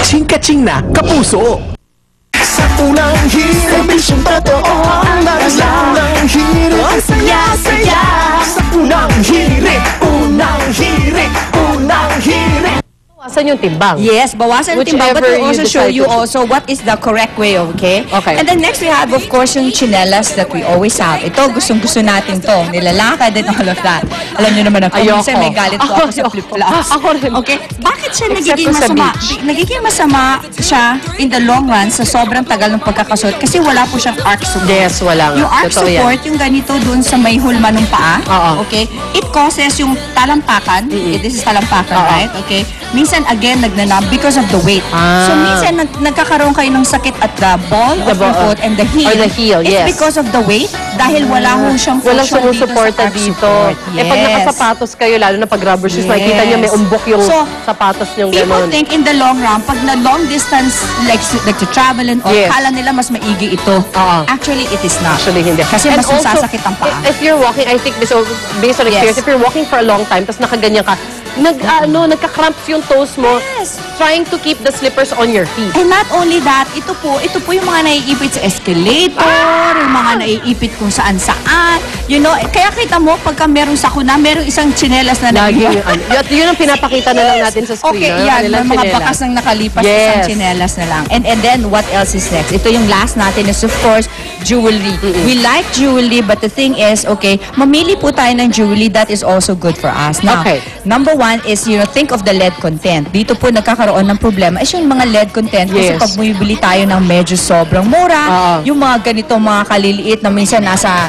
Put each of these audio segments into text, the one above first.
kaching-kaching na kapuso. Sa unang hirit, bisyong totoo ang unang hirit, ang saya-saya. Sa unang hirit, unang hirit, unang hirit. Bawasan yung timbang. Yes, bawasan yung timbang, but we also show you also what is the correct way, okay? Okay. And then next we have, of course, yung chinelas that we always have. Ito, gustong-gusto natin to. Nilalakad and all of that. Alam niyo naman ako, minsan may galit po ako sa flip-flops. Ako rin. Okay? Bakit siya Except nagiging for sa masama? beach. Nagiging masama siya in the long run sa sobrang tagal ng pagkakasuot kasi wala po siyang arch support. Yes, wala nga. Yung arch Totoo yan. support, yung ganito dun sa may hulma ng paa, Oo. okay? It causes yung talampakan. This is talampakan, Oo. right? Okay? Minsan, again, nagnanab because of the weight. Ah. So, minsan, nagkakaroon kayo ng sakit at the ball of your foot and the heel. Or the heel, It's yes. because of the weight dahil wala ho siyang Walang cushion sumusuporta arch dito. support. Eh pag nakasapatos kayo, lalo na pag rubber shoes, Yes. makikita nyo may umbok yung So, sapatos nyo People gano'n. think in the long run, pag na long distance, like to travel and all, Yes. kala nila mas maigi ito. Oo. Actually, it is not. Actually, hindi. Kasi And mas also, masasakit ang paa. If you're walking, I think based on experience, Yes. if you're walking for a long time, tapos nakaganyan ka, nagka-cramps yung toes mo, Yes. trying to keep the slippers on your feet. And not only that, ito po yung mga naiipit sa escalator, yung mga naiipit kung saan-saan. You know, kaya kita mo, pagka merong sakuna, merong isang tsinelas na Lagi naiipit. yung yun ang pinapakita na lang natin sa screen. Okay, no? yan. Kanilang May mga tsinelas. bakas ng nakalipas Yes. isang tsinelas na lang. And then, what else is next? Ito yung last natin is, of course, jewelry. We like jewelry, but the thing is, okay, mamili po tayo ng jewelry that is also good for us. Now, Okay. number one is, think of the lead content. Dito po nagkakaroon ng problema is yung mga lead content. Kasi Yes. pag bumibili tayo ng medyo sobrang mura, yung mga ganito, mga kaliliit na minsan nasa,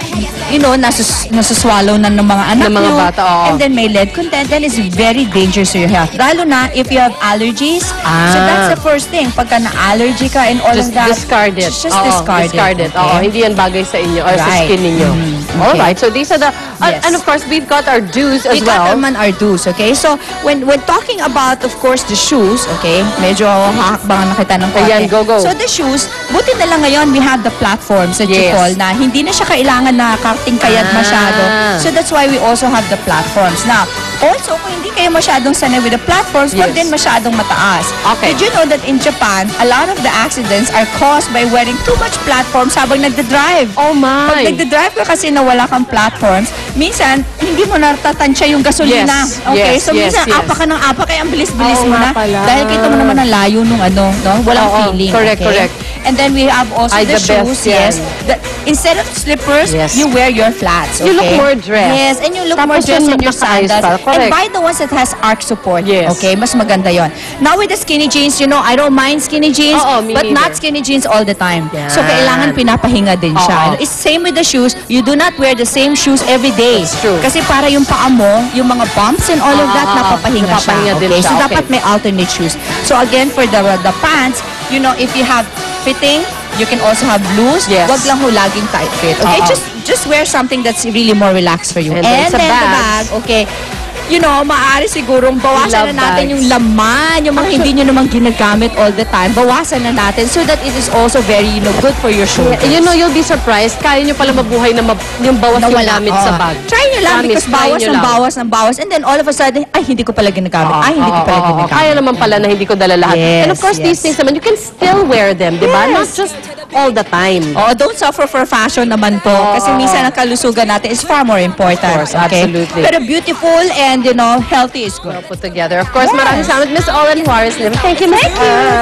nasuswallow na ng mga anak Ng mga nyo. bata, oo. And then may lead content, then it's very dangerous to your health. Lalo na if you have allergies. So that's the first thing. Pagka na-allergy ka and all Just of that, discard it. Just Oo, discard it. Oo, hindi yan bagay sa inyo or sa Right. skin ninyo. Okay. Alright, so these are the, Yes. and of course, we've got our do's as We got well. naman our do's, okay? So, when talking about, of course, the shoes, okay? Medyo hahakbangan na kita ng konti. Ayan, go. So, the shoes, buti na lang ngayon, we have the platforms that you Yes. call na hindi na siya kailangan na karting-kayat masyado. So, that's why we also have the platforms. Now, also, kung hindi kayo masyadong sanay with the platforms, wag Yes. din masyadong mataas. Okay. Did you know that in Japan, a lot of the accidents are caused by wearing too much platforms habang nagda-drive? Oh Pag my! nagda-drive ka kasi na wala kang platforms, minsan, hindi mo natatansya yung gasolina. Yes, Okay? yes, So, minsan, yes. apa ka ng apa, kaya ang bilis-bilis Oo mo nga na. pala. Dahil kita mo naman ang layo nung no? Walang Oo, feeling. correct, okay? correct. And then we have also Ay, the the best shoes, yes. yan. Instead of slippers, Yes. you wear your flats. Okay? You look more dressed. Yes, and you look Tapos more dressed yung in your nakaayos sandals. pa, correct. And buy the ones that has arch support. Yes. Okay? Mas maganda yon. Now with the skinny jeans, I don't mind skinny jeans, Oo, me but neither. not skinny jeans all the time. Yan. So, kailangan pinapahinga din siya. Oo. It's same with the shoes. You do not wear the same shoes every day. That's true. Kasi para yung paa mo, yung mga bumps and all of that, napapahinga Napapahinga siya. din Okay? siya. So, Okay. dapat may alternate shoes. So, again, for the pants, if you have fitting, you can also have loose. Yes. Wag lang ho laging tight fit. Okay? Oo. Just wear something that's really more relaxed for you. And then sa then the bags. bag, okay, maaari sigurong bawasan Love na natin bags. yung laman, yung mga hindi nyo naman ginagamit all the time. Bawasan na natin so that it is also very, good for your shoulder. You'll be surprised. Kaya nyo pala mabuhay na yung bawas yung gamit sa bag. Try nyo lang Promise, because try bawas nyo ng lang. bawas ng bawas and then all of a sudden, ay, hindi ko pala ginagamit. Ay, hindi ko pala ginagamit. Kaya naman pala na hindi ko dala lahat. Yes, And of course, yes. these things naman, you can still wear them, di ba? Yes. Not just all the time. Oh, don't suffer for fashion naman po. Kasi minsan ang kalusugan natin is far more important. Of course, okay? absolutely. Pero beautiful and, healthy is good. Well put together. Of course, Yes. maraming salamat, Miss Owen Juarez. Thank you, Miss.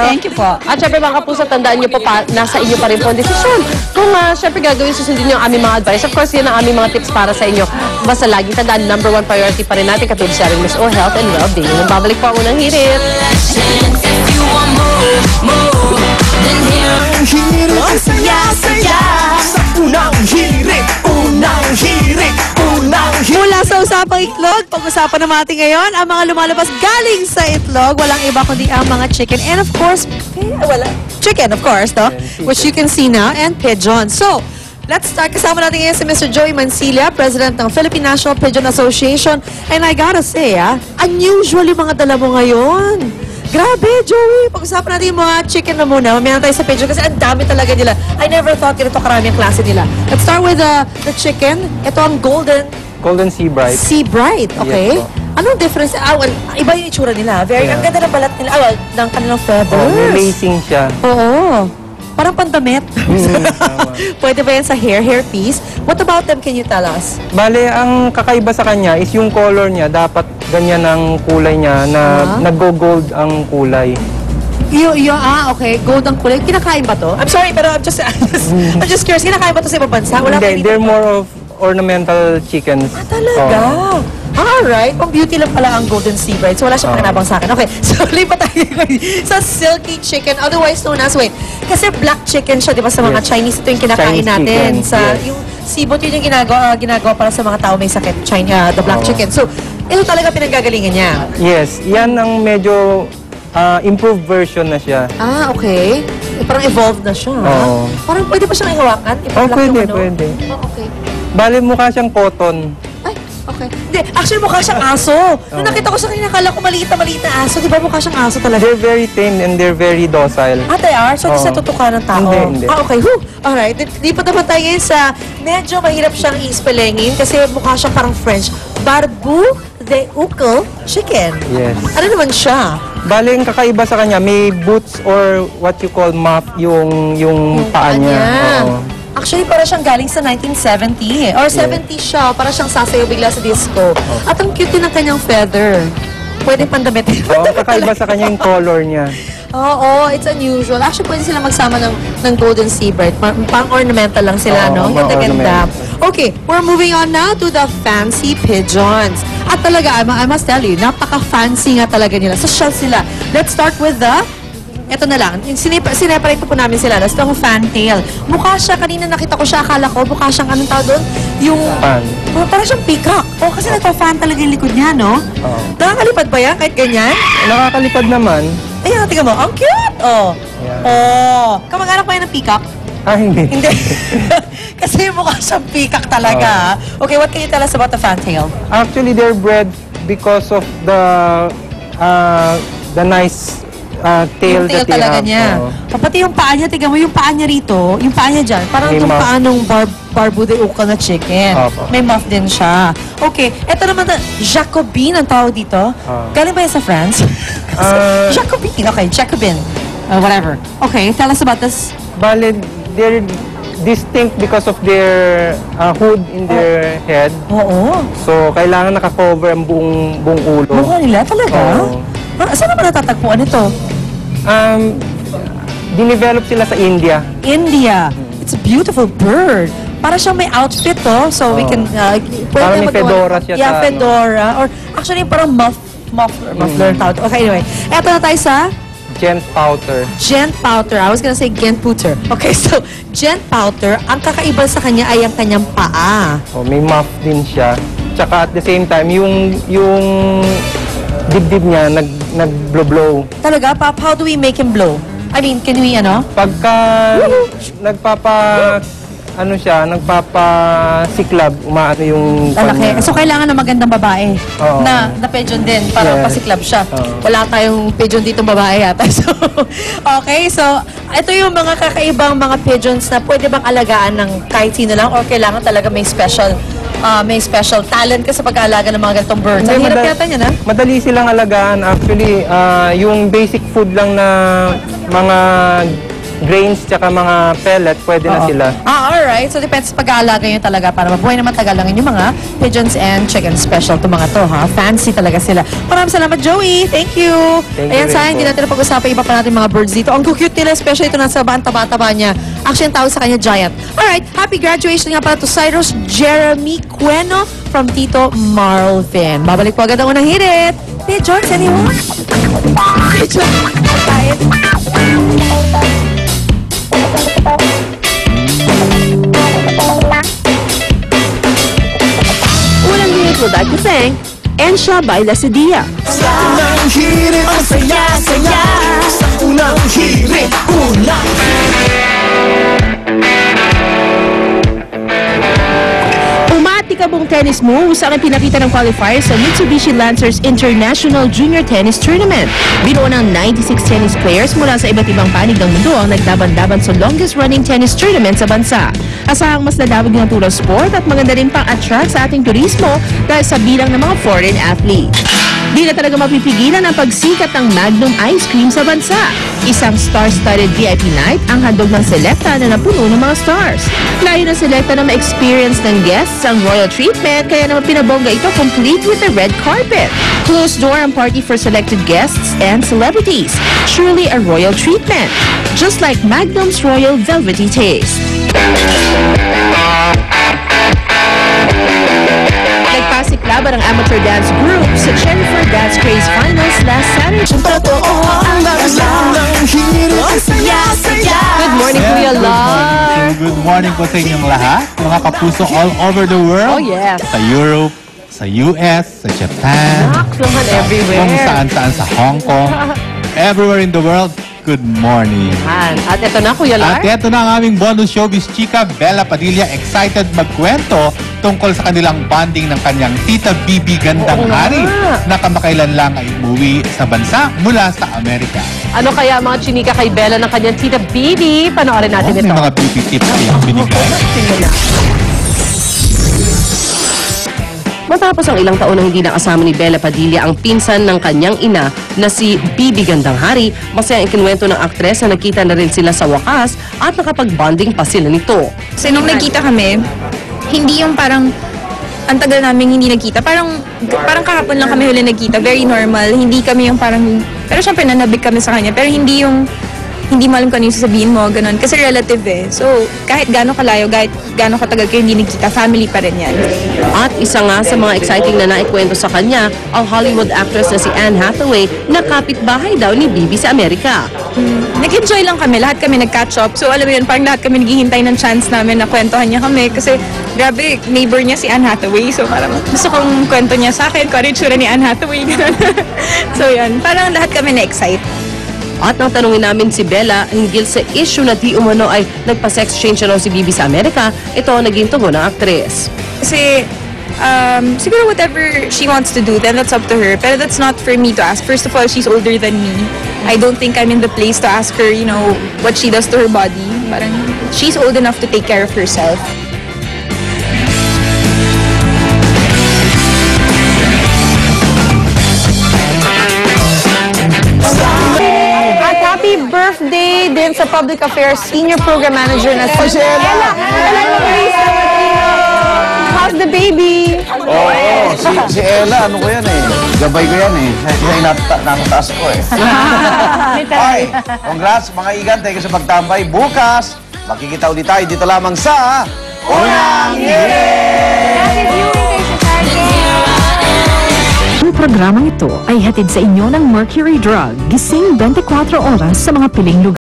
Thank you po. At syempre mga kapuso, tandaan nyo po nasa inyo pa rin po ang desisyon. Kung syempre gagawin, susundin nyo ang aming mga advice. Of course, yan ang aming mga tips para sa inyo. Basta laging tandaan, #1 priority pa rin natin katulad sa Miss O, health and well-being. Babalik po ang unang hirit. Unang hirit, ang saya-saya. Sa unang hirit, unang hirit, unang hirit. Mula sa Usapang Itlog, pag-usapan naman natin ngayon ang mga lumalabas galing sa itlog. Walang iba kundi ang mga chicken. And of course, chicken, of course, no? Which you can see now, and pigeon. So, let's start. Kasama natin ngayon si Mr. Joey Mancilla, President ng Philippine National Pigeon Association. And I gotta say, unusually mga dala mo ngayon. Grabe, Joey. Pag-usapan natin yung mga chicken na muna. Mamaya na tayo sa pigeon kasi ang dami talaga nila. I never thought ganito karami ang klase nila. Let's start with the chicken. Ito ang Golden Sea Bright. Sea Bright, okay? Yes po. Anong difference? Iba yung itsura nila. Ang ganda ng balat nila. Ng kanilang feathers. May lacing siya. Oo. Parang pandamit. Pwede ba yan sa hair piece? What about them, can you tell us? Bale, ang kakaiba sa kanya is yung color niya. Dapat ganyan ang kulay niya na nag-gold ang kulay. Okay. Gold ang kulay. Kinakain ba to? I'm sorry, pero I'm just curious. Kinakain ba to sa ibang bansa? Wala Hindi, they're more of ornamental chickens. Talaga? Alright. Pang beauty lang pala ang golden sea bread. So wala siyang pakinabang sa akin. Okay. So lipat tayo sa silky chicken. Otherwise known as, kasi black chicken siya, di ba, sa mga Chinese. Ito yung kinakain Chinese natin. chicken, Yung sibot, yun yung ginagawa para sa mga tao may sakit. The black chicken. So, ito talaga pinanggagalingan niya. Yes. Yan ang medyo improved version na siya. Okay. Parang evolved na siya. Oo. Parang pwede pa siyang ihawakan? Pwede. Okay. Bale, mukha siyang cotton. Okay. Hindi, actually mukha siyang aso. Nung nakita ko sa kanya, nakala ko maliit na aso. Di ba mukha siyang aso talaga? They're very tame and they're very docile. They are? So, hindi sa tutukan ng tao? Hindi. Okay. Alright. Lipat naman tayo sa medyo mahirap siyang ispelengin kasi mukha siyang parang French. Barbu de Ucle Chicken. Yes. Ano naman siya? Bale, ang kakaiba sa kanya, may boots or what you call muff yung paa niya. Oo. Actually, para siyang galing sa 1970 or 70 siya. Para siyang sasayaw bigla sa disco. At ang cute din ng kanyang feather. Pwede pandamit. Oo, kakaiba sa kanya yung color niya. Oo, it's unusual. Actually, pwede silang magsama ng golden seabird. Pang-ornamental lang sila, no? Ganda-ganda. Okay, we're moving on now to the fancy pigeons. At talaga, I must tell you, napaka-fancy nga talaga nila. So, shells sila. Let's start with ito na lang. Sineparate po namin sila. Tapos itong fantail. Mukha siya, kanina nakita ko siya, akala ko, mukha siyang anong tawag doon? Yung... Fan. Parang siyang peacock. Kasi nagpa-fan talaga yung likod niya, no? Nakakalipad ba yan kahit ganyan? Nakakalipad naman. Ayan, tingnan mo. Ang cute! Kamag-anak pa yan ng peacock? Hindi. Hindi. Kasi mukha siyang peacock talaga. Okay, what can you tell us about the fantail? Actually, they're bred because of the nice tail that they talaga have. niya. Pati yung paa niya, tingnan mo yung paa niya rito, yung paa niya dyan, parang May itong muff. paa ng barbu de uca na chicken. Opo. May muff din siya. Okay, eto naman Jacobin ang tawag dito. Galing ba yan sa France? Jacobin, okay, Jacobin. Whatever. Okay, tell us about this. Bale, they're distinct because of their hood in their head. Oo. So, kailangan nakakover ang buong ulo. Mukha nila talaga? Oo. Saan naman natatagpuan ito? Dinevelop sila sa India. India. It's a beautiful bird. Para siyang may outfit, so we can... Parang may fedora siya sa... fedora. Or actually, parang muffler tawag. Okay, anyway. Eto na tayo sa... Gent Pouter. Gent Pouter. I was gonna say Gent Pouter. Okay, so Gent Pouter, ang kakaiba sa kanya ay ang kanyang paa. May muff din siya. Tsaka at the same time, yung dibdib niya nag-blow. Talaga? How do we make him blow? I mean, can we, Pagka nagpapasiklab, umaano yung... Malaki. So, kailangan ng magandang babae Oo. na pigeon din para Yeah. pasiklab siya. Oo. Wala tayong pigeon ditong babae yata. So, okay. So, ito yung mga kakaibang mga pigeons na pwede bang alagaan ng kahit sino lang or kailangan talaga may special talent ka sa pag-aalaga ng mga ganitong birds. Ang hirap yata niya, na? Madali silang alagaan. Actually, yung basic food lang na mga grains tsaka mga pellet, pwede na sila. Alright. So, depende sa pag-aalaga nyo talaga para mabuhay naman tagalangin yung mga pigeons and chicken special to mga to, ha? Fancy talaga sila. Maraming salamat, Joey. Thank you. Thank you Ayan, rin sayang, hindi po. natin napag-usapan iba pa natin mga birds dito. Ang cute nila, especially ito nasa baan, taba-taba niya. Actually, ang tawag sa kanya, giant. Alright. Happy graduation nga pala to Cyrus Jeremy Cueno from Tito Marvin. Babalik po agad ang unang hirit. Pigeons, anyone? Pigeons. Unang hirit would like to thank Ensha by Lacidia. Sa unang hirit, ang saya-saya. Sa unang hirit, unang Umati ka buong tennis moves ang pinakita ng qualifiers sa Mitsubishi Lancers International Junior Tennis Tournament. Binuo ng 96 tennis players mula sa iba't ibang panig ng mundo ang naglaban-laban sa longest-running tennis tournament sa bansa. Asahang mas lalawig ng tulong sport at maganda rin pang-attract sa ating turismo dahil sa bilang ng mga foreign athletes. Di na talaga mapipigilan ang pagsikat ng Magnum Ice Cream sa bansa. Isang star-studded VIP night ang handog ng Selecta na napuno ng mga stars. Layo ng Selecta na ma-experience ng guests ang royal treatment, kaya naman pinabongga ito complete with the red carpet. Closed door ang party for selected guests and celebrities. Truly a royal treatment, just like Magnum's Royal Velvety Taste. Nagpasiklaban ang amateur dance group sa Jennifer Dance Craze Finals last Saturday. Good morning, Kuya Lar. Good morning po sa inyong lahat, mga kapuso all over the world. Oh, yes. Sa Europe, sa US, sa Japan, Naman everywhere. kung saan-saan sa Hong Kong, everywhere in the world. Good morning. At ito na, Kuya Lar. At ito na ang aming bonus showbiz chika, Bella Padilla, excited magkwento tungkol sa kanilang bonding ng kanyang tita Bibi Gandang Oo nga. Hari na kamakailan lang ay umuwi sa bansa mula sa Amerika. Ano kaya mga chinika kay Bella ng kanyang tita Bibi? Panoorin natin May ito. mga beauty tips kayong binigay. Tingnan na. Matapos ang ilang taon na hindi nakasama ni Bella Padilla ang pinsan ng kanyang ina na si Bibi Gandang Hari, masayang ikinwento ng aktres na nakita na rin sila sa wakas at nakapag-bonding pa sila nito. Kasi nung nagkita kami, hindi yung parang ang tagal namin hindi nagkita. Parang kahapon lang kami huli nagkita. Very normal. Hindi kami yung parang... Pero syempre nanabig kami sa kanya. Pero hindi yung... Hindi mo alam kung ano yung sasabihin mo, ganun. Kasi relative eh. So, kahit gaano kalayo, kahit gaano katagal kayo hindi nagkita, family pa rin yan. At isa nga sa mga exciting na naikwento sa kanya, ang Hollywood actress na si Anne Hathaway na kapitbahay daw ni Bibi sa Amerika. Nag-enjoy lang kami. Lahat kami nag-catch up. So, alam mo yun, parang lahat kami naghihintay ng chance namin na kwentuhan niya kami. Kasi, grabe, neighbor niya si Anne Hathaway. So, parang gusto kong kwento niya sa akin kung ano yung tsura ni Anne Hathaway. Ganun. So, yun. Parang lahat kami na-excite. At nang tanungin namin si Bella hinggil sa issue na di umano ay nagpa-sex change na raw si Bibi sa Amerika, ito ang naging tugon ng aktres. Kasi, siguro whatever she wants to do, then that's up to her. Pero that's not for me to ask. First of all, she's older than me. I don't think I'm in the place to ask her, you know, what she does to her body. Parang, she's old enough to take care of herself. At happy birthday din sa Public Affairs Senior Program Manager na si Ella. How's the baby? Oo, si Ella, ano ko yan eh. Gabay ko yan eh. Siya yung natataas ko eh. Ay, congrats mga igan. Thank you sa pagtambay. Bukas, makikita ulit tayo dito lamang sa Unang Ang programang ito ay hatid sa inyo ng Mercury Drug. Gising 24 oras sa mga piling lugar.